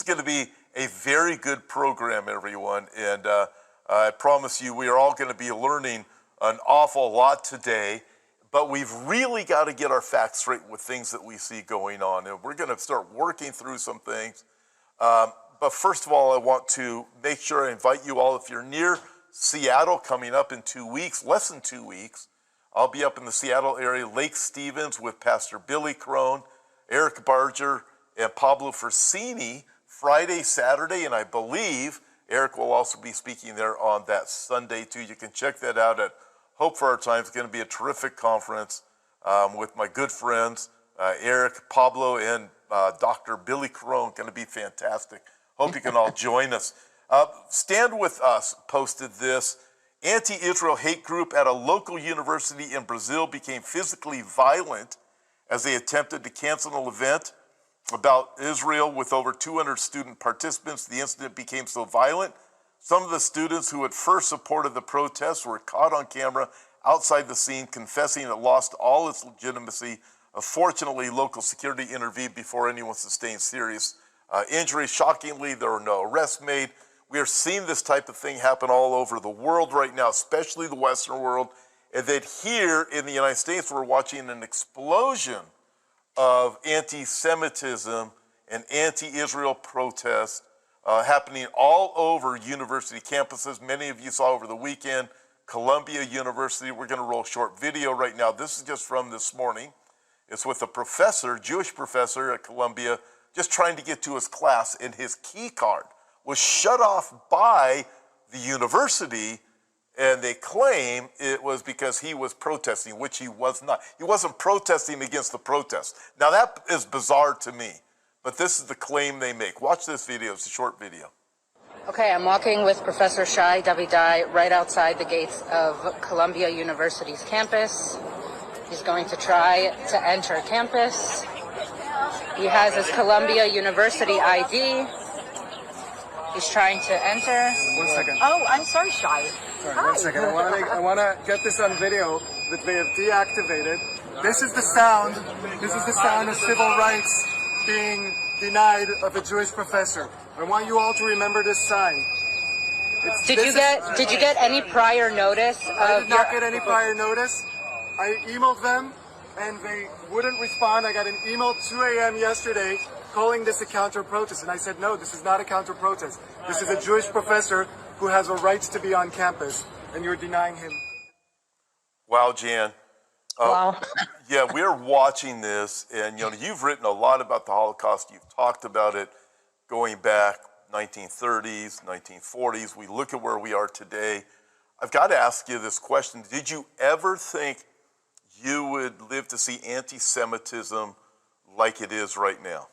It's going to be a very good program, everyone, and I promise you we are all going to be learning an awful lot today, but we've really got to get our facts straight with things that we see going on, and we're going to start working through some things. But first of all, I want to make sure I invite you all, if you're near Seattle coming up in 2 weeks, less than 2 weeks, I'll be up in the Seattle area, Lake Stevens, with Pastor Billy Crone, Eric Barger, and Pablo Forsini, Friday, Saturday, and I believe Eric will also be speaking there on that Sunday too. You can check that out at Hope for Our Times. It's going to be a terrific conference with my good friends, Eric, Pablo, and Dr. Billy Crone. Going to be fantastic. Hope you can all join us. Stand With Us posted this. Anti-Israel hate group at a local university in Brazil became physically violent as they attempted to cancel an event about Israel with over 200 student participants. The incident became so violent, some of the students who had first supported the protests were caught on camera outside the scene confessing it lost all its legitimacy. Fortunately, local security intervened before anyone sustained serious injuries. Shockingly, there were no arrests made. We are seeing this type of thing happen all over the world right now, especially the Western world, and that here in the United States, we're watching an explosion of anti-Semitism and anti-Israel protests happening all over university campuses. Many of you saw over the weekend, Columbia University. We're going to roll a short video right now. This is just from this morning. It's with a professor, Jewish professor at Columbia, just trying to get to his class, and his key card was shut off by the university, and they claim it was because he was protesting, which he was not. He wasn't protesting against the protest. Now that is bizarre to me, but this is the claim they make. Watch this video, it's a short video. Okay, I'm walking with Professor Shai Davidai right outside the gates of Columbia University's campus. He's going to try to enter campus. He has his Columbia University ID. He's trying to enter. 1 second. Oh, I'm sorry, Shai. Sorry, 1 second. I want to get this on video that they have deactivated. This is the sound. This is the sound of civil rights being denied of a Jewish professor. I want you all to remember this sign. Did you get any prior notice? I did not get any prior notice. I emailed them and they wouldn't respond. I got an email 2 a.m. yesterday calling this a counter-protest, and I said, no, this is not a counter-protest. This is a Jewish professor who has a right to be on campus, and you're denying him. Wow, Jan. Wow. Yeah, we're watching this, and you've written a lot about the Holocaust. You've talked about it going back 1930s, 1940s. We look at where we are today. I've got to ask you this question. Did you ever think you would live to see anti-Semitism like it is right now?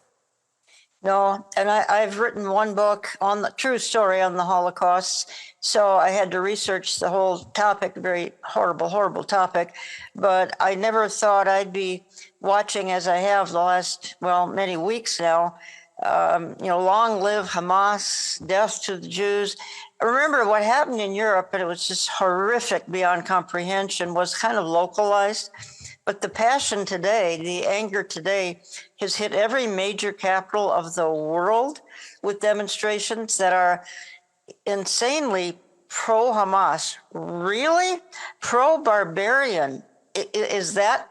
No, and I've written one book on the true story on the Holocaust, so I had to research the whole topic, very horrible, horrible topic, but I never thought I'd be watching, as I have the last, many weeks now, long live Hamas, death to the Jews. I remember what happened in Europe, and it was just horrific beyond comprehension, was kind of localized. But the passion today, the anger today, has hit every major capital of the world with demonstrations that are insanely pro-Hamas. Really? Pro-barbarian. Is that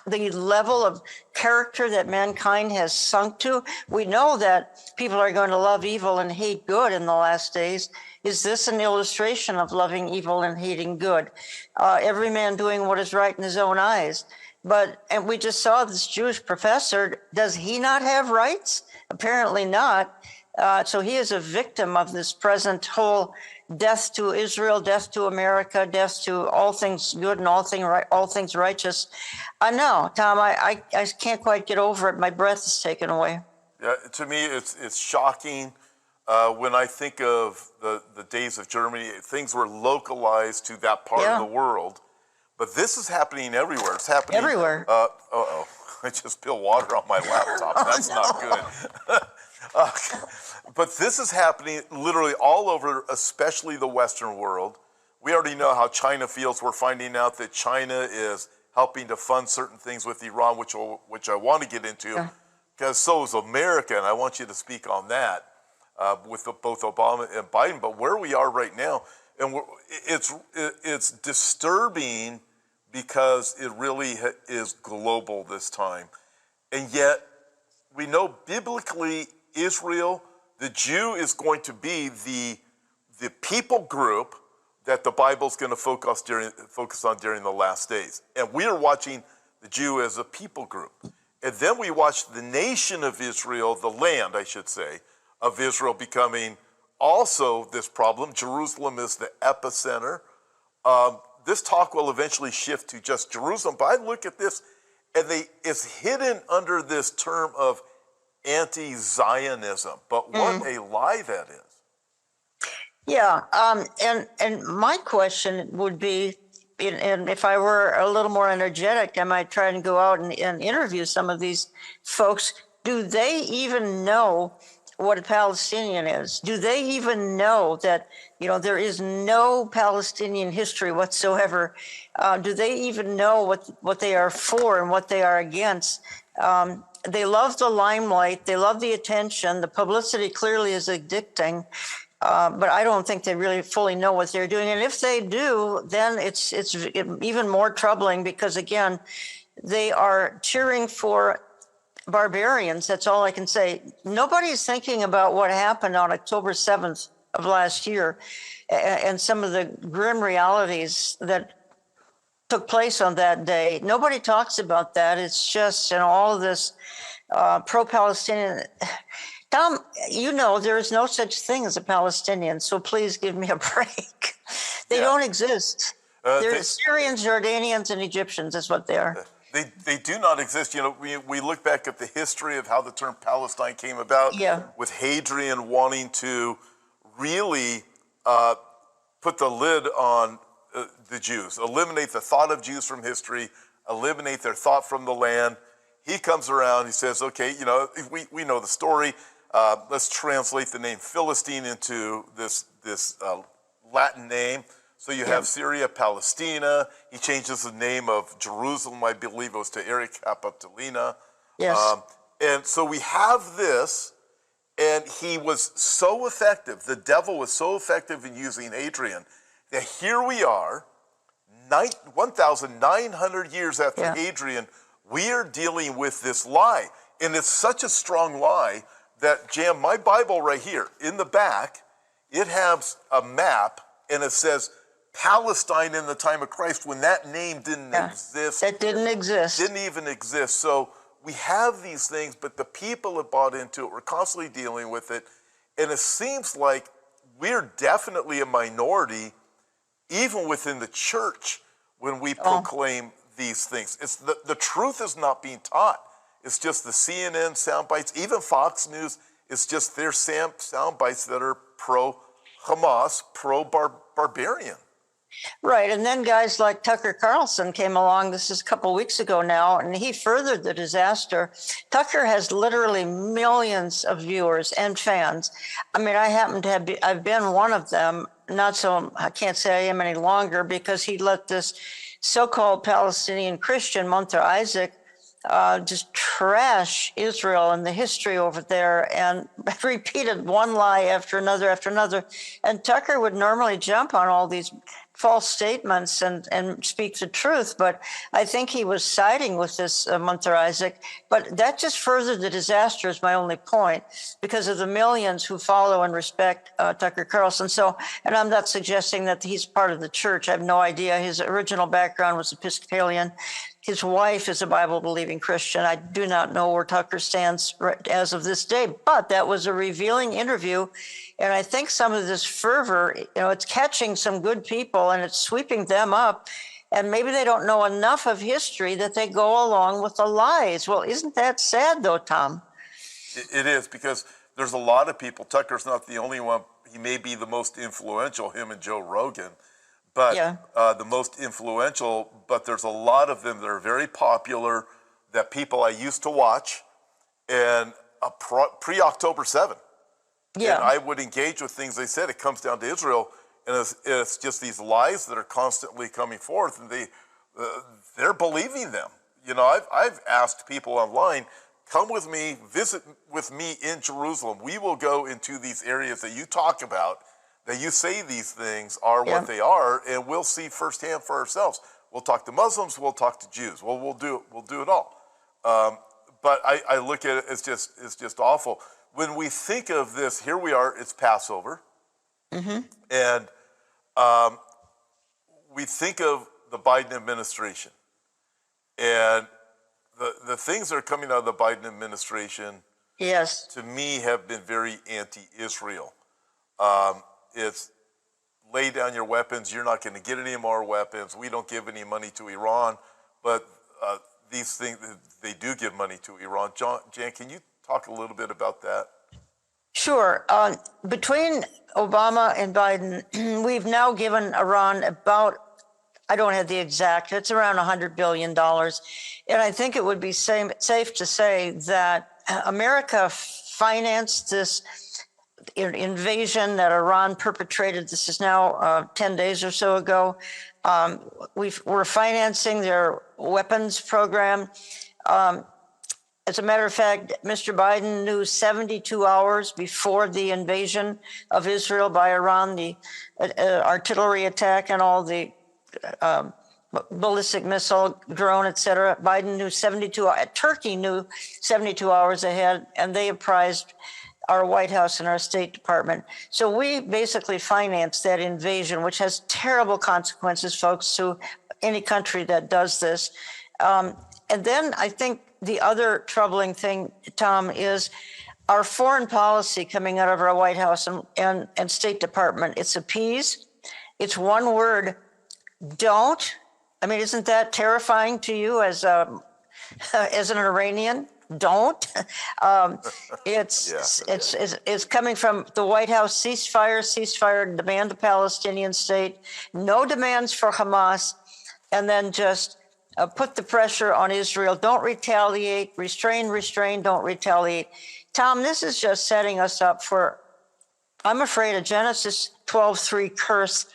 the level of character that mankind has sunk to? We know that people are going to love evil and hate good in the last days. Is this an illustration of loving evil and hating good? Every man doing what is right in his own eyes. And we just saw this Jewish professor. Does he not have rights? Apparently not. So he is a victim of this present whole death to Israel, death to America, death to all things good and all things righteous. No, Tom, I can't quite get over it. My breath is taken away. Yeah, to me, it's shocking. When I think of the days of Germany, things were localized to that part of the world. But this is happening everywhere. It's happening everywhere. Uh-oh. I just spilled water on my laptop. That's not good. But this is happening literally all over, especially the Western world. We already know how China feels. We're finding out that China is helping to fund certain things with Iran, which I want to get into, because so is America, and I want you to speak on that. with both Obama and Biden, but where we are right now, and it's disturbing because it really is global this time. And yet, we know biblically Israel, the Jew is going to be the people group that the Bible's going to focus on during the last days. And we are watching the Jew as a people group. And then we watch the nation of Israel, the land, I should say, of Israel becoming also this problem. Jerusalem is the epicenter. This talk will eventually shift to just Jerusalem, but I look at this and it's hidden under this term of anti-Zionism. But what a lie that is. Yeah, and my question would be, and if I were a little more energetic, I might try and go out and interview some of these folks. Do they even know what a Palestinian is? Do they even know that, there is no Palestinian history whatsoever? Do they even know what they are for and what they are against? They love the limelight. They love the attention. The publicity clearly is addicting. But I don't think they really fully know what they're doing. And if they do, then it's even more troubling because, again, they are cheering for barbarians. That's all I can say. Nobody's thinking about what happened on October 7th of last year and some of the grim realities that took place on that day. Nobody talks about that. It's just, all of this pro-Palestinian. Tom, there is no such thing as a Palestinian, so please give me a break. They don't exist. They're Syrians, Jordanians, and Egyptians is what they are. They do not exist. We look back at the history of how the term Palestine came about, with Hadrian wanting to really put the lid on the Jews, eliminate the thought of Jews from history, eliminate their thought from the land. He comes around, he says, okay, we know the story. Let's translate the name Philistine into this Latin name. So you have Syria, Palestina. He changes the name of Jerusalem, I believe it was to Area Capitolina. Yes. And so we have this, and he was so effective, the devil was so effective in using Hadrian, that here we are, 1,900 years after Hadrian, we are dealing with this lie. And it's such a strong lie that, Jam, my Bible right here, in the back, it has a map, and it says Palestine in the time of Christ, when that name didn't exist. That didn't exist. Didn't even exist. So we have these things, but the people that bought into it, we're constantly dealing with it, and it seems like we're definitely a minority, even within the church, when we proclaim these things. It's the truth is not being taught. It's just the CNN sound bites, even Fox News. It's just their sound bites that are pro-Hamas, pro-barbarian. Right, and then guys like Tucker Carlson came along, this is a couple weeks ago now, and he furthered the disaster. Tucker has literally millions of viewers and fans. I mean, I've been one of them, I can't say I am any longer, because he let this so-called Palestinian Christian, Munter Isaac, just trash Israel and the history over there, and repeated one lie after another after another. And Tucker would normally jump on all these false statements and speak the truth, but I think he was siding with this Munter Isaac. But that just furthered the disaster is my only point, because of the millions who follow and respect Tucker Carlson. So, and I'm not suggesting that he's part of the church. I have no idea. His original background was Episcopalian. His wife is a Bible-believing Christian. I do not know where Tucker stands as of this day, but that was a revealing interview. And I think some of this fervor, it's catching some good people and it's sweeping them up. And maybe they don't know enough of history that they go along with the lies. Well, isn't that sad though, Tom? It is, because there's a lot of people. Tucker's not the only one. He may be the most influential, him and Joe Rogan. But the most influential, but there's a lot of them that are very popular, that people I used to watch, and pre-October 7. Yeah. And I would engage with things they said. It comes down to Israel, and it's just these lies that are constantly coming forth, and they're believing them. I've asked people online, come with me, visit with me in Jerusalem. We will go into these areas that you talk about, that you say these things are what they are, and we'll see firsthand for ourselves. We'll talk to Muslims, we'll talk to Jews. Well, we'll do it all. But I look at it as just awful. When we think of this, here we are, it's Passover. And we think of the Biden administration. And the things that are coming out of the Biden administration, to me, have been very anti-Israel. It's lay down your weapons. You're not going to get any more weapons. We don't give any money to Iran. But these things, they do give money to Iran. Jan, can you talk a little bit about that? Sure. Between Obama and Biden, we've now given Iran about, I don't have the exact, it's around $100 billion. And I think it would be safe to say that America financed this invasion that Iran perpetrated. This is now 10 days or so ago. We're financing their weapons program. As a matter of fact, Mr. Biden knew 72 hours before the invasion of Israel by Iran, the artillery attack and all the ballistic missile, drone, et cetera. Biden knew 72 hours. Turkey knew 72 hours ahead, and they apprised our White House and our State Department. So we basically financed that invasion, which has terrible consequences, folks, to any country that does this. And then I think the other troubling thing, Tom, is our foreign policy coming out of our White House and State Department. It's appease. It's one word, don't. I mean, isn't that terrifying to you as an Iranian? Don't. It's coming from the White House, ceasefire, demand a Palestinian state, no demands for Hamas, and then just put the pressure on Israel. Don't retaliate, restrain, don't retaliate. Tom, this is just setting us up for, I'm afraid, a Genesis 12:3 curse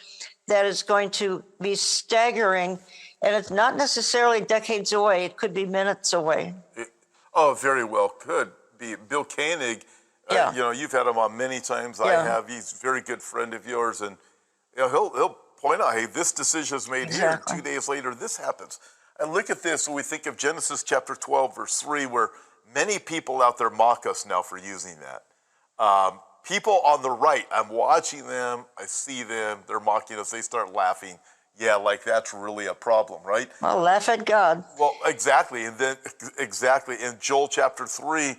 that is going to be staggering, and it's not necessarily decades away. It could be minutes away. Very well could be. Bill Koenig, you've had him on many times. I have. He's a very good friend of yours, and he'll point out, hey, this decision is made here. 2 days later, this happens. And look at this when we think of Genesis chapter 12, verse 3, where many people out there mock us now for using that. People on the right, I'm watching them, I see them, they're mocking us, they start laughing. Yeah, like that's really a problem, right? Well, laugh at God. Well, exactly. And then, in Joel chapter 3,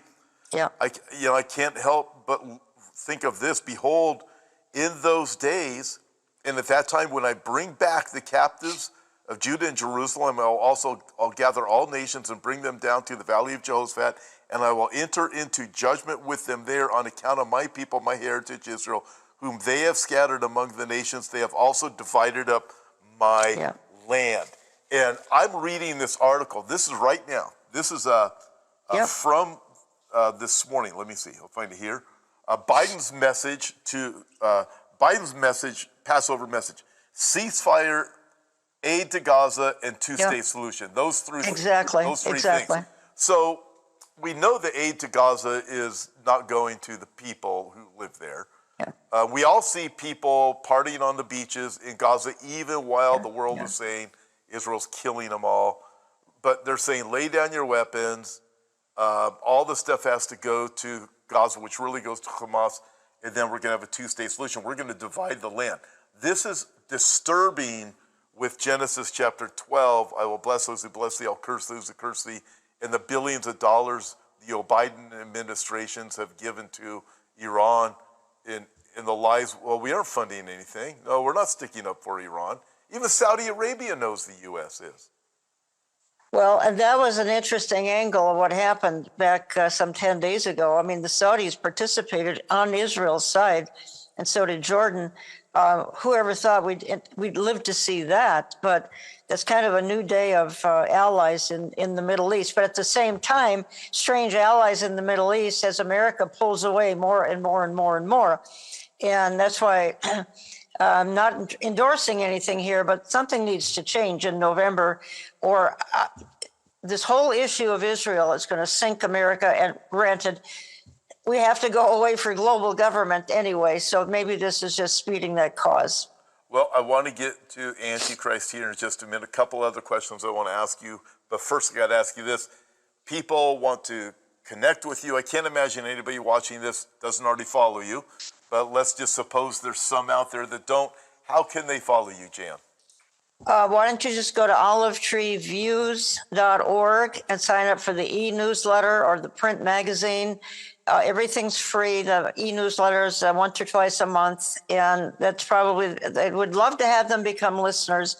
I can't help but think of this. Behold, in those days, and at that time when I bring back the captives of Judah and Jerusalem, I'll gather all nations and bring them down to the valley of Jehoshaphat, and I will enter into judgment with them there on account of my people, my heritage Israel, whom they have scattered among the nations. They have also divided up my land. And I'm reading this article. This is right now. This is from this morning. Let me see. I'll find it here. Biden's message, Passover message: ceasefire, aid to Gaza, and two-state solution. Those three things. So we know the aid to Gaza is not going to the people who live there. We all see people partying on the beaches in Gaza, even while the world is saying Israel's killing them all. But they're saying, lay down your weapons. All the stuff has to go to Gaza, which really goes to Hamas, and then we're going to have a two-state solution. We're going to divide the land. This is disturbing with Genesis chapter 12. I will bless those who bless thee, I'll curse those who curse thee. And the billions of dollars the Biden administrations have given to Iran in the lies. Well, we aren't funding anything. No, we're not sticking up for Iran. Even Saudi Arabia knows the U.S. is. Well, and that was an interesting angle of what happened back some 10 days ago. I mean, the Saudis participated on Israel's side, and so did Jordan. Whoever thought we'd live to see that, but that's kind of a new day of allies in the Middle East. But at the same time, strange allies in the Middle East as America pulls away more and more and more and more. And that's why I'm not endorsing anything here, but something needs to change in November, or this whole issue of Israel is going to sink America. And granted, we have to go away for global government anyway. So maybe this is just speeding that cause. Well, I want to get to Antichrist here in just a minute. A couple other questions I want to ask you. But first, I got to ask you this. People want to connect with you. I can't imagine anybody watching this doesn't already follow you. But let's just suppose there's some out there that don't. How can they follow you, Jan? Why don't you just go to olivetreeviews.org and sign up for the e-newsletter or the print magazine. Everything's free. The e-newsletters once or twice a month. And that's probably, I would love to have them become listeners.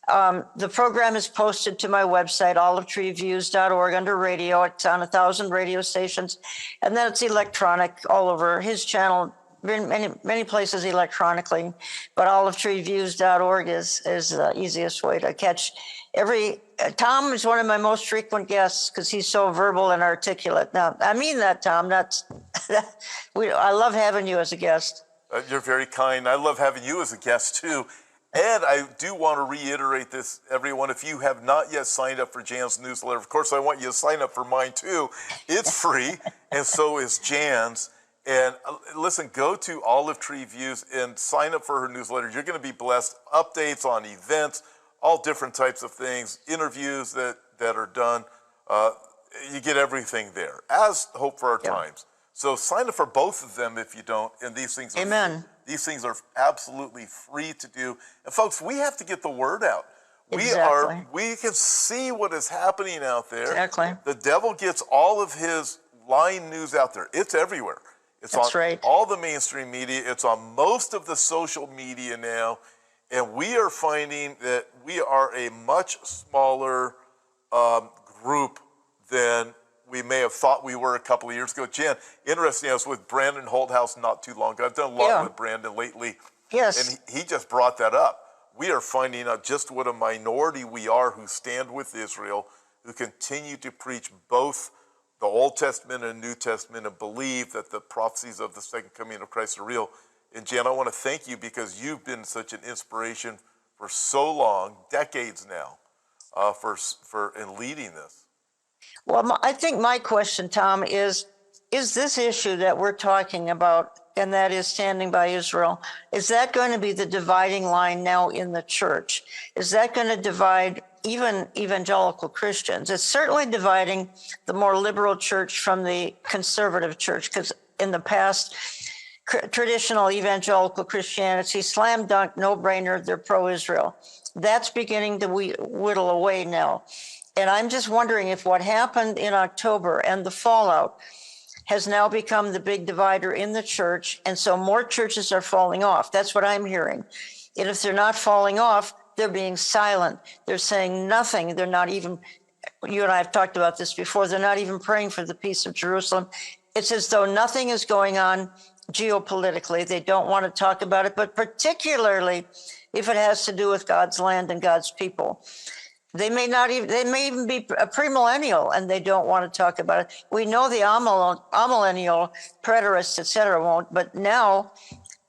The program is posted to my website, olivetreeviews.org, under radio. It's on 1,000 radio stations. And then it's electronic all over his channel. Many places electronically, but olivetreeviews.org is the easiest way to catch every. Tom is one of my most frequent guests because he's so verbal and articulate. Now, I mean that, Tom. I love having you as a guest. You're very kind. I love having you as a guest, too. And I do want to reiterate this, everyone. If you have not yet signed up for Jan's newsletter, of course, I want you to sign up for mine, too. It's free, and so is Jan's. And listen, go to Olive Tree Views and sign up for her newsletter. You're going to be blessed. Updates on events, all different types of things, interviews that are done. You get everything there, as Hope for Our Times. So sign up for both of them if you don't. And these things are, Amen. These things are absolutely free to do. And folks, we have to get the word out. Exactly. We can see what is happening out there. Exactly. The devil gets all of his lying news out there. It's everywhere. It's That's on right. all the mainstream media. It's on most of the social media now. And we are finding that we are a much smaller group than we may have thought we were a couple of years ago. Jan, interesting, I was with Brandon Holthouse not too long ago. I've done a lot with Brandon lately. Yes. And he just brought that up. We are finding out just what a minority we are who stand with Israel, who continue to preach both the Old Testament and New Testament and believe that the prophecies of the second coming of Christ are real. And Jan, I want to thank you because you've been such an inspiration for so long, decades now, in leading this. Well, I think my question, Tom, is this issue that we're talking about, and that is standing by Israel, is that going to be the dividing line now in the church? Is that going to divide even evangelical Christians? It's certainly dividing the more liberal church from the conservative church, because in the past, traditional evangelical Christianity, slam dunk, no brainer, they're pro-Israel. That's beginning to whittle away now. And I'm just wondering if what happened in October and the fallout has now become the big divider in the church. And so more churches are falling off. That's what I'm hearing. And if they're not falling off, they're being silent. They're saying nothing. They're not even, you and I have talked about this before, they're not even praying for the peace of Jerusalem. It's as though nothing is going on geopolitically. They don't want to talk about it, but particularly if it has to do with God's land and God's people. They may even be a premillennial and they don't want to talk about it. We know the amillennial preterists, et cetera, won't, but now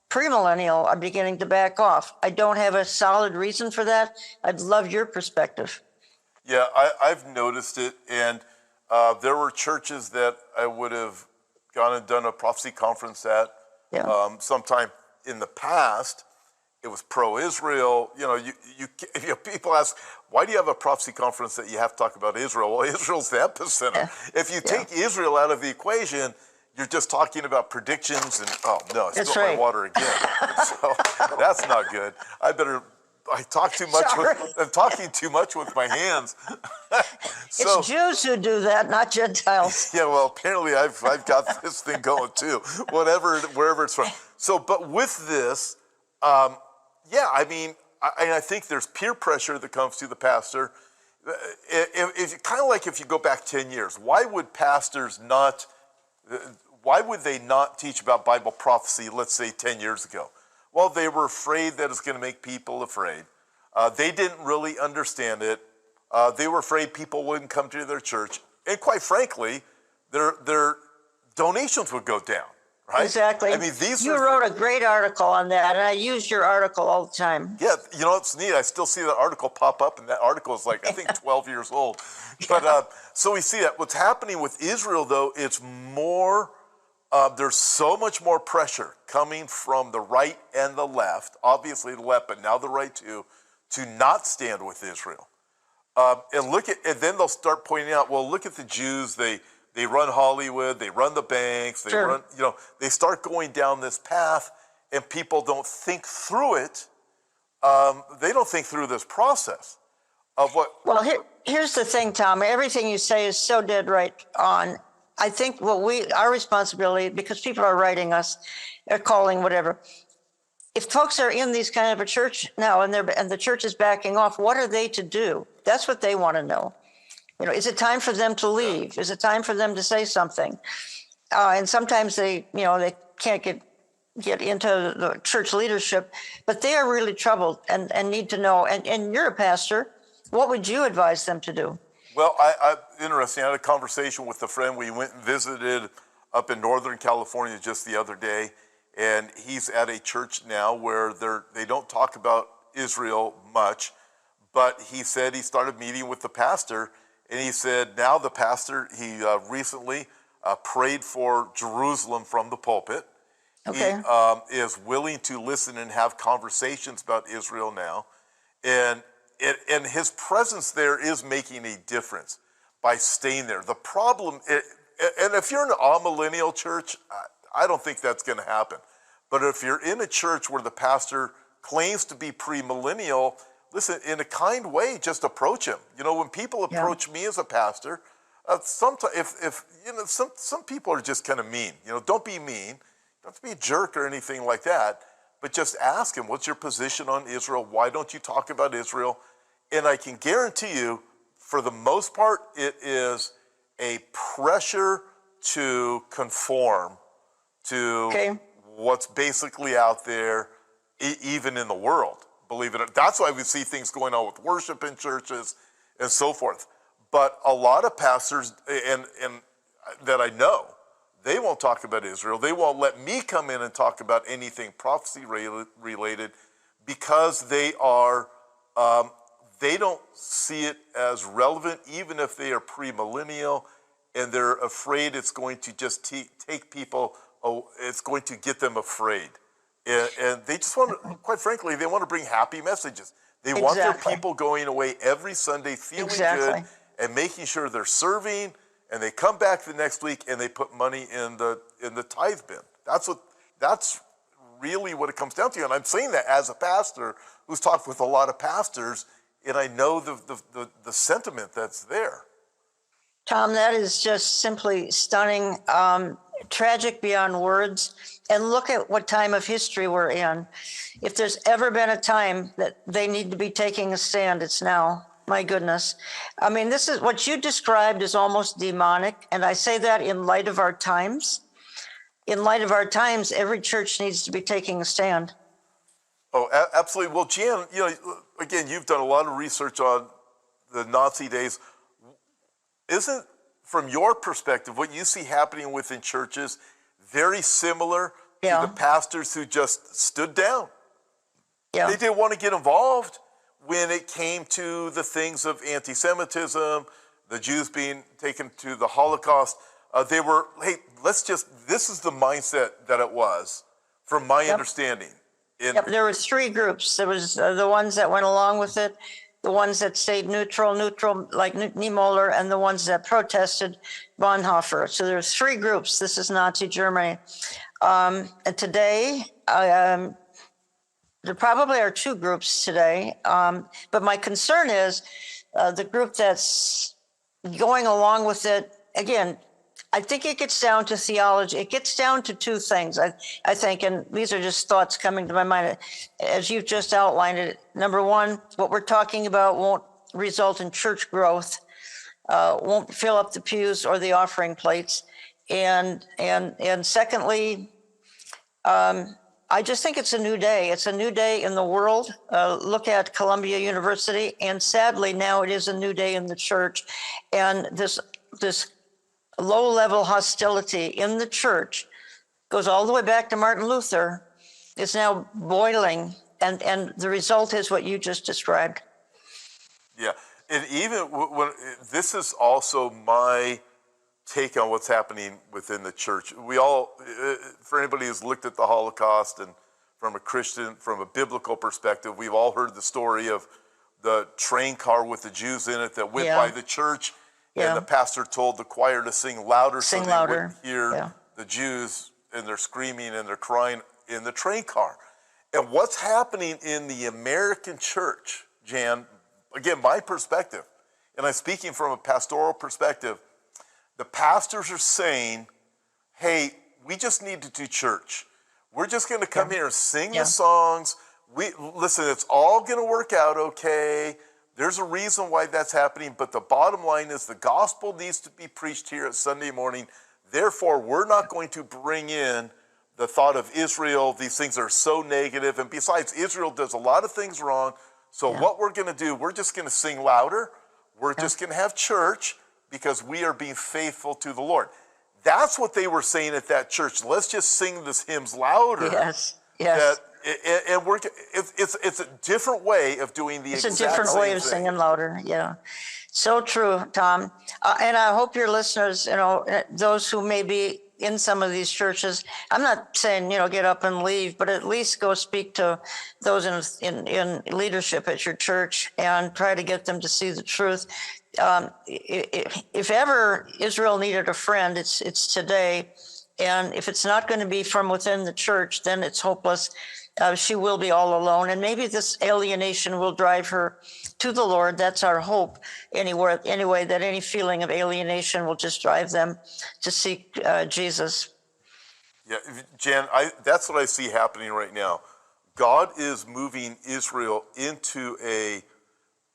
premillennial are beginning to back off. I don't have a solid reason for that. I'd love your perspective. Yeah, I've noticed it. And there were churches that I would have gone and done a prophecy conference at sometime in the past. It was pro-Israel. You know, people ask, why do you have a prophecy conference that you have to talk about Israel? Well, Israel's the epicenter. Yeah. If you take Israel out of the equation, you're just talking about predictions and, oh, no, I spilled my water again. So that's not good. I talk too much. I'm talking too much with my hands. So, it's Jews who do that, not Gentiles. Yeah, well, apparently I've got this thing going too, wherever it's from. So, but with this, I mean, I think there's peer pressure that comes to the pastor. Kind of like if you go back 10 years, why would they not teach about Bible prophecy, let's say 10 years ago? Well, they were afraid that it's going to make people afraid. They didn't really understand it. They were afraid people wouldn't come to their church. And quite frankly, their donations would go down, right? Exactly. I mean, these You are wrote a great article on that, and I use your article all the time. Yeah, you know, it's neat. I still see that article pop up, and that article is like, I think, 12 years old. But so we see that. What's happening with Israel, though, it's more, there's so much more pressure coming from the right and the left, obviously the left, but now the right too, to not stand with Israel. And then they'll start pointing out, well, look at the Jews. They run Hollywood, they run the banks, they Sure. run, they start going down this path, and people don't think through it. They don't think through this process of what. Well, here's the thing, Tom. Everything you say is so dead right on. I think our responsibility, because people are writing us, they're calling, whatever. If folks are in these kind of a church now and the church is backing off, what are they to do? That's what they want to know. Is it time for them to leave? Is it time for them to say something? And sometimes they can't get into the church leadership, but they are really troubled and need to know. And you're a pastor. What would you advise them to do? Well, interesting. I had a conversation with a friend. We went and visited up in Northern California just the other day, and he's at a church now where they don't talk about Israel much, but he said he started meeting with the pastor, and he said now the pastor, he recently prayed for Jerusalem from the pulpit. Okay. He is willing to listen and have conversations about Israel now, and his presence there is making a difference by staying there. The problem, and if you're in an amillennial church, I don't think that's going to happen. But if you're in a church where the pastor claims to be premillennial, listen, in a kind way, just approach him. When people approach me as a pastor, sometimes if some people are just kind of mean. Don't be mean. Don't have to be a jerk or anything like that. But just ask him, what's your position on Israel? Why don't you talk about Israel? And I can guarantee you, for the most part, it is a pressure to conform to what's basically out there, even in the world, believe it or not. That's why we see things going on with worship in churches and so forth. But a lot of pastors and that I know, they won't talk about Israel. They won't let me come in and talk about anything prophecy related because they don't see it as relevant, even if they are premillennial, and they're afraid it's going to just take people, it's going to get them afraid. And they just want to, quite frankly, they want to bring happy messages. They want their people going away every Sunday feeling good and making sure they're serving, and they come back the next week and they put money in the tithe bin. That's really what it comes down to. And I'm saying that as a pastor who's talked with a lot of pastors, and I know the sentiment that's there. Tom, that is just simply stunning, tragic beyond words. And look at what time of history we're in. If there's ever been a time that they need to be taking a stand, it's now. My goodness. I mean, this is what you described is almost demonic. And I say that in light of our times. In light of our times, every church needs to be taking a stand. Oh, absolutely. Well, Jan, again, you've done a lot of research on the Nazi days. Isn't, from your perspective, what you see happening within churches very similar to the pastors who just stood down? They didn't want to get involved when it came to the things of anti-Semitism, the Jews being taken to the Holocaust. They were, hey, this is the mindset that it was, from my understanding. There were three groups. There was the ones that went along with it, the ones that stayed neutral like Niemöller, and the ones that protested, Bonhoeffer. So there's three groups. This is Nazi Germany. And today, there probably are two groups today. But my concern is the group that's going along with it. Again, I think it gets down to theology. It gets down to two things, I think, and these are just thoughts coming to my mind as you've just outlined it. Number one, what we're talking about won't result in church growth, won't fill up the pews or the offering plates. And secondly, I just think it's a new day. It's a new day in the world. Look at Columbia University, and sadly now it is a new day in the church. And this low-level hostility in the church goes all the way back to Martin Luther, is now boiling, and the result is what you just described. Yeah, and even when this is also my take on what's happening within the church. We all, for anybody who's looked at the Holocaust and from a Christian, from a biblical perspective, we've all heard the story of the train car with the Jews in it that went by the church, and the pastor told the choir to sing louder so they wouldn't hear the Jews, and they're screaming and they're crying in the train car. And what's happening in the American church, Jan, again, my perspective, and I'm speaking from a pastoral perspective, the pastors are saying, hey, we just need to do church. We're just going to come here and sing the songs. Listen, it's all going to work out okay. There's a reason why that's happening, but the bottom line is the gospel needs to be preached here at Sunday morning. Therefore, we're not going to bring in the thought of Israel. These things are so negative, and besides, Israel does a lot of things wrong. So what we're going to do, we're just going to sing louder. We're just going to have church because we are being faithful to the Lord. That's what they were saying at that church. Let's just sing this hymns louder. Yes. And it's a different way of doing the exact same thing. It's a different way of singing louder, So true, Tom. And I hope your listeners, those who may be in some of these churches, I'm not saying, get up and leave, but at least go speak to those in leadership at your church and try to get them to see the truth. If ever Israel needed a friend, it's today. And if it's not going to be from within the church, then it's hopeless. She will be all alone. And maybe this alienation will drive her to the Lord. That's our hope. Anyway, that any feeling of alienation will just drive them to seek Jesus. Yeah, Jan, that's what I see happening right now. God is moving Israel into a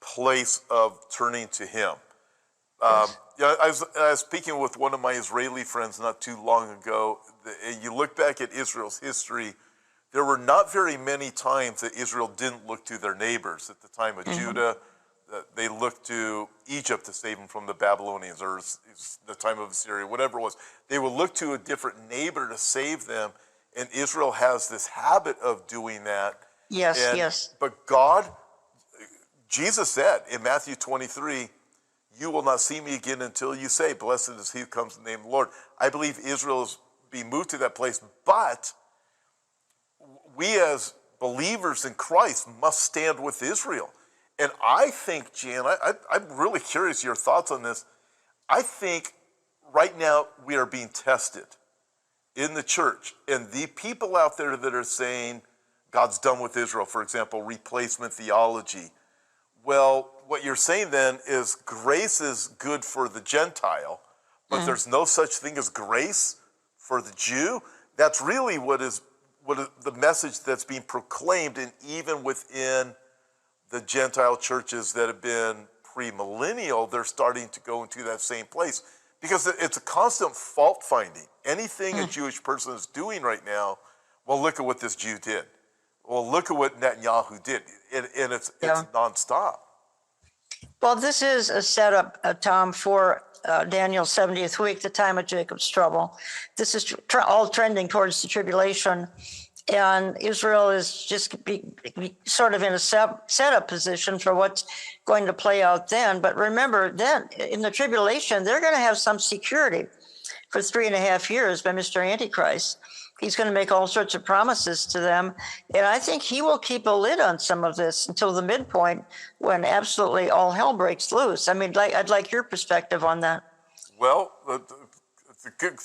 place of turning to Him. I was speaking with one of my Israeli friends not too long ago. And you look back at Israel's history, there were not very many times that Israel didn't look to their neighbors. At the time of Judah, they looked to Egypt to save them from the Babylonians, or the time of Assyria, whatever it was. They would look to a different neighbor to save them, and Israel has this habit of doing that. Yes. But God, Jesus said in Matthew 23, you will not see me again until you say, blessed is he who comes in the name of the Lord. I believe Israel is being moved to that place, but we as believers in Christ must stand with Israel. And I think, Jan, I'm really curious your thoughts on this. I think right now we are being tested in the church. And the people out there that are saying God's done with Israel, for example, replacement theology. Well, what you're saying then is grace is good for the Gentile, but there's no such thing as grace for the Jew. That's really what is the message that's being proclaimed, and even within the Gentile churches that have been premillennial, they're starting to go into that same place because it's a constant fault finding. Anything a Jewish person is doing right now, well, look at what this Jew did. Well, look at what Netanyahu did, and it's nonstop. Well, this is a setup, Tom, for Daniel's 70th week, the time of Jacob's trouble. This is all trending towards the tribulation, and Israel is just sort of in a setup position for what's going to play out then. But remember, then in the tribulation, they're going to have some security for 3.5 years by Mr. Antichrist. He's going to make all sorts of promises to them. And I think he will keep a lid on some of this until the midpoint when absolutely all hell breaks loose. I mean, I'd like your perspective on that. Well,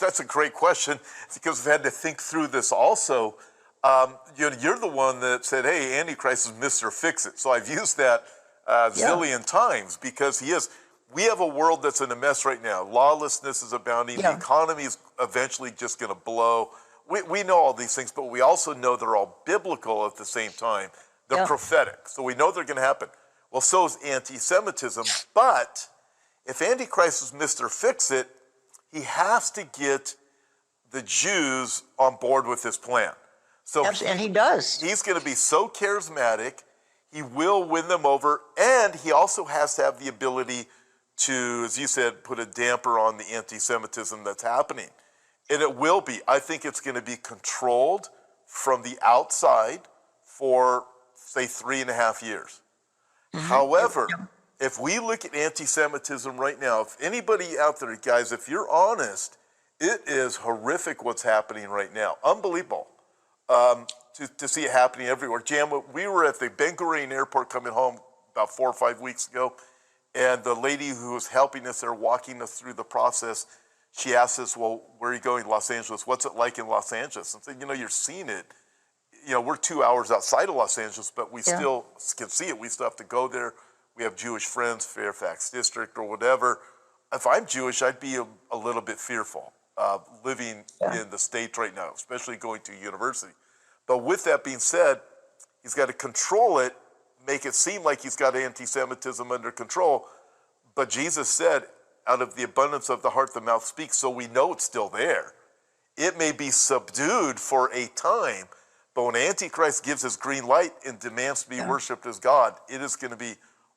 that's a great question because we've had to think through this also. You're the one that said, hey, Antichrist is Mr. Fix-It. So I've used that zillion times because he is. We have a world that's in a mess right now. Lawlessness is abounding. The economy is eventually just going to blow. We know all these things, but we also know they're all biblical at the same time. They're prophetic, so we know they're going to happen. Well, so is anti-Semitism. But if Antichrist is Mr. Fix-It, he has to get the Jews on board with his plan. So and he does. He's going to be so charismatic, he will win them over, and he also has to have the ability to, as you said, put a damper on the anti-Semitism that's happening. And it will be. I think it's going to be controlled from the outside for, say, 3.5 years. However, if we look at anti-Semitism right now, if anybody out there, guys, if you're honest, it is horrific what's happening right now. Unbelievable to see it happening everywhere. Jan, we were at the Ben Gurion airport coming home about 4 or 5 weeks ago, and the lady who was helping us there, walking us through the process, she asked us, well, where are you going? Los Angeles. What's it like in Los Angeles? And said, you're seeing it. We're 2 hours outside of Los Angeles, but we still can see it. We still have to go there. We have Jewish friends, Fairfax District or whatever. If I'm Jewish, I'd be a little bit fearful living in the States right now, especially going to university. But with that being said, he's got to control it, make it seem like he's got anti-Semitism under control. But Jesus said, out of the abundance of the heart, the mouth speaks, so we know it's still there. It may be subdued for a time, but when Antichrist gives his green light and demands to be worshipped as God, it is going to be,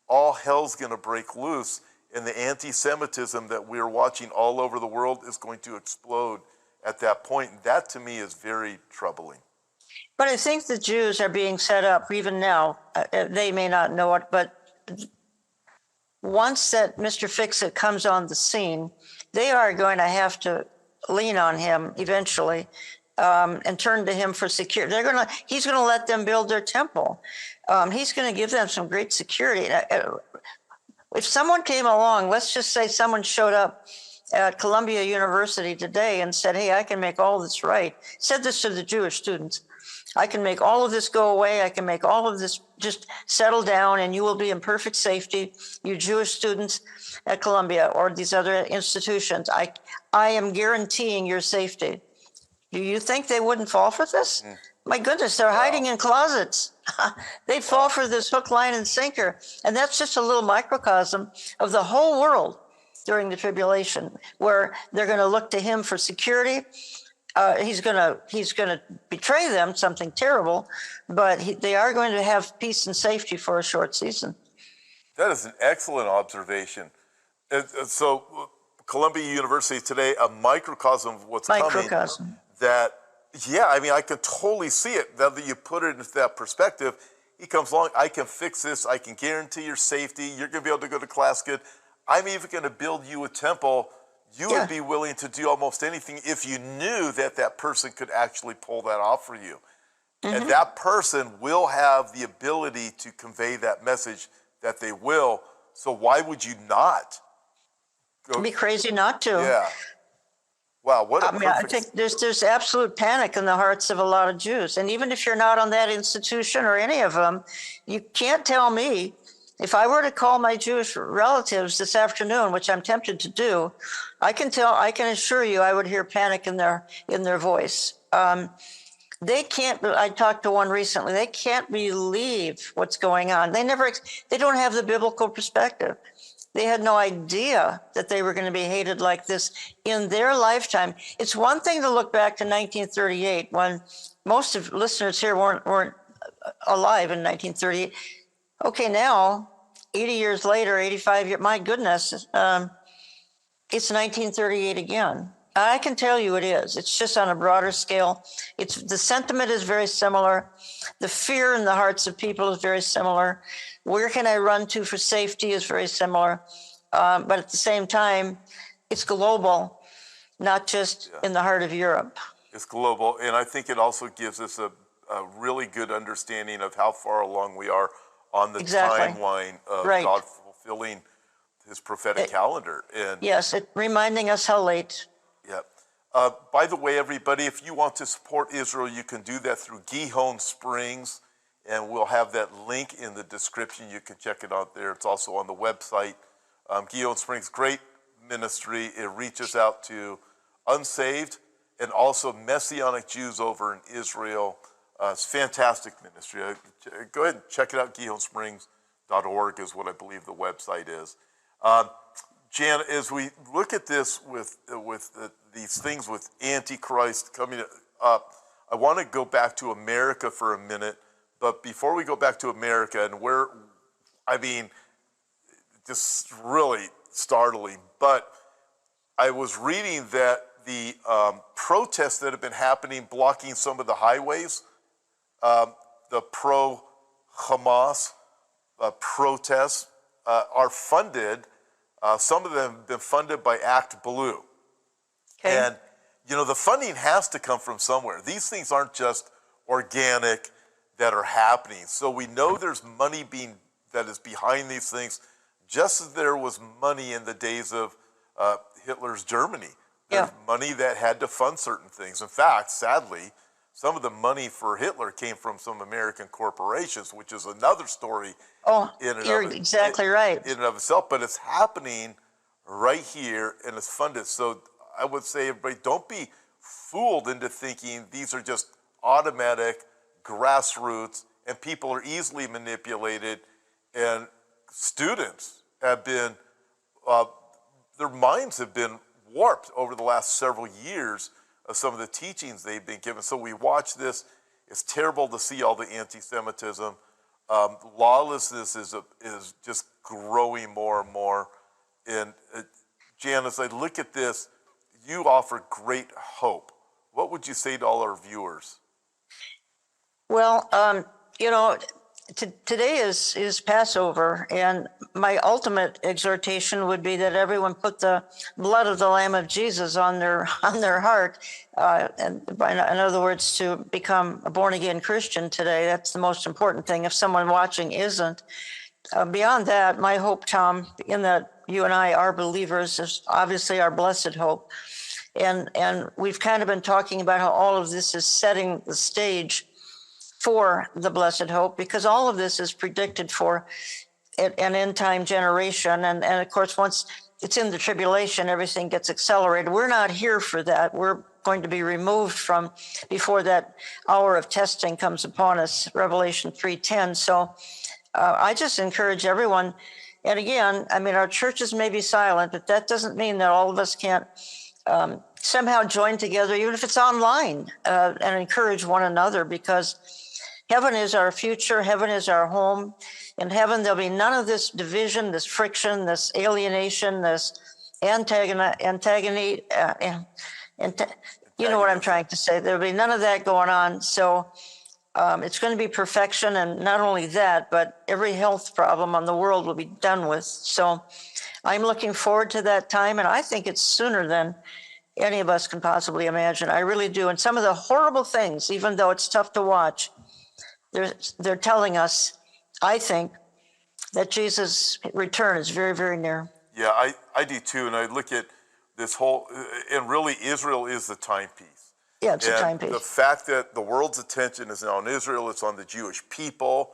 all hell's going to break loose, and the anti-Semitism that we're watching all over the world is going to explode at that point. And that, to me, is very troubling. But I think the Jews are being set up, even now. They may not know it, but once that Mr. Fix-It comes on the scene, they are going to have to lean on him eventually and turn to him for security. He's going to let them build their temple. He's going to give them some great security. If someone came along, let's just say someone showed up at Columbia University today and said, hey, I can make all this right. Said this to the Jewish students. I can make all of this go away. I can make all of this just settle down, and you will be in perfect safety, you Jewish students at Columbia or these other institutions. I am guaranteeing your safety. Do you think they wouldn't fall for this? My goodness, they're hiding in closets. They'd fall for this hook, line, and sinker. And that's just a little microcosm of the whole world during the tribulation, where they're going to look to him for security. He's going to betray them, something terrible, but they are going to have peace and safety for a short season. That is an excellent observation. So Columbia University today, a microcosm of what's coming. That, I can totally see it. Now that you put it into that perspective, he comes along, I can fix this, I can guarantee your safety, you're going to be able to go to class good. I'm even going to build you a temple. You would be willing to do almost anything if you knew that that person could actually pull that off for you. And that person will have the ability to convey that message that they will. So why would you not? It'd be crazy not to. Yeah. Wow, what a I think there's absolute panic in the hearts of a lot of Jews. And even if you're not on that institution or any of them, you can't tell me. If I were to call my Jewish relatives this afternoon, which I'm tempted to do, I can assure you I would hear panic in their voice. They can't, I talked to one recently, they can't believe what's going on. They don't have the biblical perspective. They had no idea that they were going to be hated like this in their lifetime. It's one thing to look back to 1938, when most of listeners here weren't alive in 1938. Okay, now, 80 years later, 85 years, my goodness, it's 1938 again. I can tell you it is. It's just on a broader scale. The sentiment is very similar. The fear in the hearts of people is very similar. Where can I run to for safety is very similar. But at the same time, it's global, not just in the heart of Europe. It's global, and I think it also gives us a really good understanding of how far along we are on the timeline of God fulfilling his prophetic calendar. And yes, reminding us how late. Yeah. By the way, everybody, if you want to support Israel, you can do that through Gihon Springs, and we'll have that link in the description. You can check it out there. It's also on the website. Gihon Springs, great ministry. It reaches out to unsaved and also Messianic Jews over in Israel. It's fantastic ministry. Go ahead and check it out. GihonSprings.org is what I believe the website is. Jan, as we look at this with these things with Antichrist coming up, I want to go back to America for a minute. But before we go back to America, and just really startling, but I was reading that the protests that have been happening, blocking some of the highways, the pro-Hamas protests are funded. Some of them have been funded by Act Blue. Okay. And, you know, the funding has to come from somewhere. These things aren't just organic that are happening. So we know there's money that is behind these things, just as there was money in the days of Hitler's Germany. There's money that had to fund certain things. In fact, sadly, some of the money for Hitler came from some American corporations, which is another story. Oh, you're exactly right. In and of itself, but it's happening right here and it's funded. So I would say, everybody, don't be fooled into thinking these are just automatic grassroots and people are easily manipulated. And students have been, their minds have been warped over the last several years of some of the teachings they've been given. So we watch this. It's terrible to see all the anti-Semitism. Lawlessness is just growing more and more. And Jan, as I look at this, you offer great hope. What would you say to all our viewers? Well, you know, today is Passover, and my ultimate exhortation would be that everyone put the blood of the Lamb of Jesus on their heart, and in other words, to become a born-again Christian today. That's the most important thing. If someone watching isn't, beyond that, my hope, Tom, in that you and I are believers, is obviously our blessed hope, and we've kind of been talking about how all of this is setting the stage for the blessed hope, because all of this is predicted for an end time generation. And of course, once it's in the tribulation, everything gets accelerated. We're not here for that. We're going to be removed from before that hour of testing comes upon us, Revelation 3:10. So I just encourage everyone. And again, I mean, our churches may be silent, but that doesn't mean that all of us can't somehow join together, even if it's online, and encourage one another, because heaven is our future. Heaven is our home. In heaven, there'll be none of this division, this friction, this alienation, this antagony. You know what I'm trying to say. There'll be none of that going on. So it's going to be perfection. And not only that, but every health problem on the world will be done with. So I'm looking forward to that time. And I think it's sooner than any of us can possibly imagine. I really do. And some of the horrible things, even though it's tough to watch, they're telling us, I think, that Jesus' return is very, very near. Yeah, I do too. And I look at this whole, and really Israel is the timepiece. Yeah, it's a timepiece. The fact that the world's attention is now on Israel, it's on the Jewish people,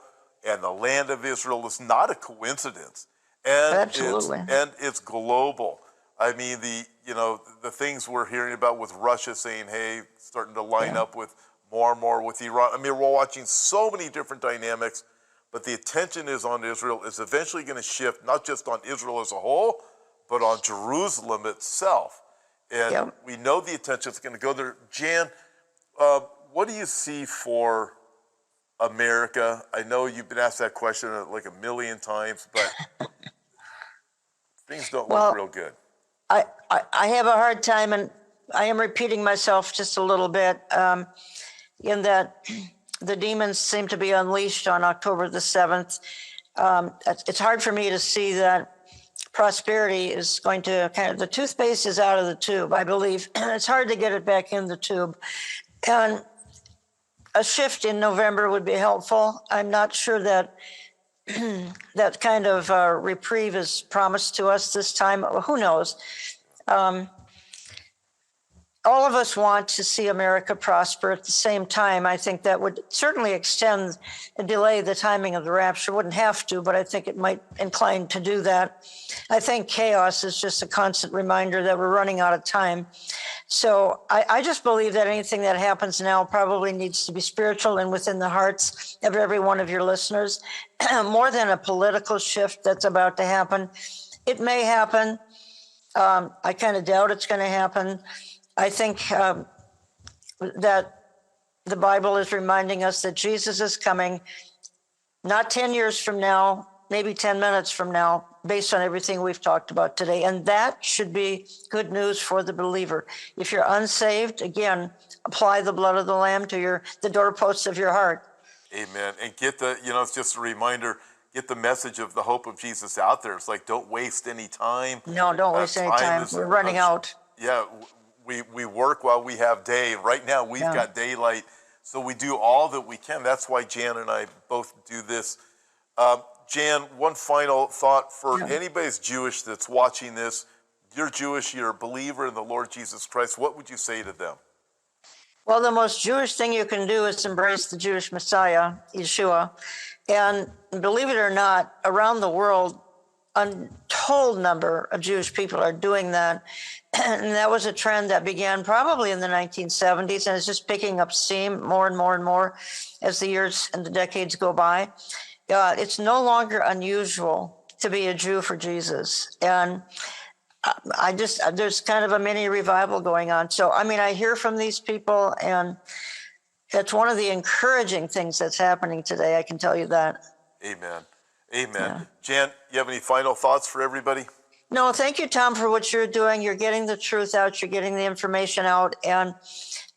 and the land of Israel is not a coincidence. And absolutely. It's global. I mean, the things we're hearing about with Russia saying, hey, starting to line up with more and more with Iran. I mean, we're watching so many different dynamics, but the attention is on Israel. It's eventually going to shift, not just on Israel as a whole, but on Jerusalem itself. And we know the attention is going to go there. Jan, what do you see for America? I know you've been asked that question like a million times, but things don't look real good. I have a hard time, and I am repeating myself just a little bit, in that the demons seem to be unleashed on October the 7th. It's hard for me to see that prosperity is going to the toothpaste is out of the tube, I believe. It's hard to get it back in the tube. And a shift in November would be helpful. I'm not sure that that kind of reprieve is promised to us this time. Who knows? All of us want to see America prosper. At the same time, I think that would certainly extend and delay the timing of the rapture. Wouldn't have to, but I think it might incline to do that. I think chaos is just a constant reminder that we're running out of time. So I just believe that anything that happens now probably needs to be spiritual and within the hearts of every one of your listeners, more than a political shift that's about to happen. It may happen. I kind of doubt it's going to happen. I think that the Bible is reminding us that Jesus is coming, not 10 years from now, maybe 10 minutes from now, based on everything we've talked about today. And that should be good news for the believer. If you're unsaved, again, apply the blood of the Lamb to the doorposts of your heart. Amen. And get it's just a reminder, get the message of the hope of Jesus out there. It's like, don't waste any time. No, don't waste any time. We're running out. Yeah, we work while we have day. Right now, we've got daylight. So we do all that we can. That's why Jan and I both do this. Jan, one final thought for anybody who's Jewish that's watching this. You're Jewish, you're a believer in the Lord Jesus Christ. What would you say to them? Well, the most Jewish thing you can do is embrace the Jewish Messiah, Yeshua. And believe it or not, around the world, untold number of Jewish people are doing that. And that was a trend that began probably in the 1970s, and it's just picking up steam more and more and more as the years and the decades go by. It's no longer unusual to be a Jew for Jesus. And there's kind of a mini revival going on. So, I mean, I hear from these people, and it's one of the encouraging things that's happening today. I can tell you that. Amen. Amen. Yeah. Jan, you have any final thoughts for everybody? No, thank you, Tom, for what you're doing. You're getting the truth out. You're getting the information out. And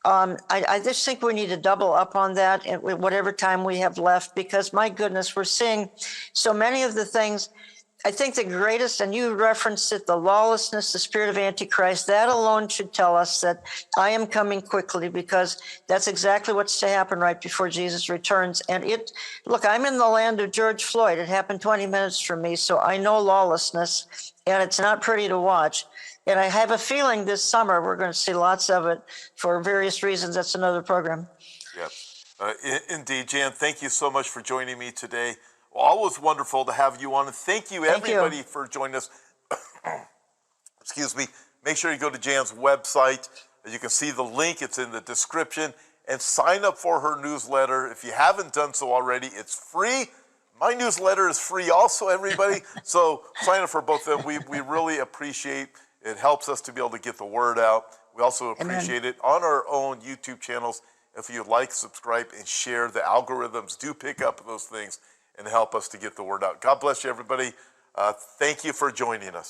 I just think we need to double up on that at whatever time we have left, because, my goodness, we're seeing so many of the things. I think the greatest, and you referenced it, the lawlessness, the spirit of Antichrist, that alone should tell us that I am coming quickly, because that's exactly what's to happen right before Jesus returns. And look, I'm in the land of George Floyd. It happened 20 minutes from me, so I know lawlessness, and it's not pretty to watch. And I have a feeling this summer we're going to see lots of it for various reasons. That's another program. Yeah, indeed. Jan, thank you so much for joining me today. Always wonderful to have you on. And thank you, everybody, for joining us. Excuse me. Make sure you go to Jan's website. You can see the link. It's in the description. And sign up for her newsletter. If you haven't done so already, it's free. My newsletter is free also, everybody. So sign up for both of them. We really appreciate it. Helps us to be able to get the word out. We also appreciate it on our own YouTube channels. If you'd like, subscribe, and share. The algorithms do pick up those things and help us to get the word out. God bless you, everybody. Thank you for joining us.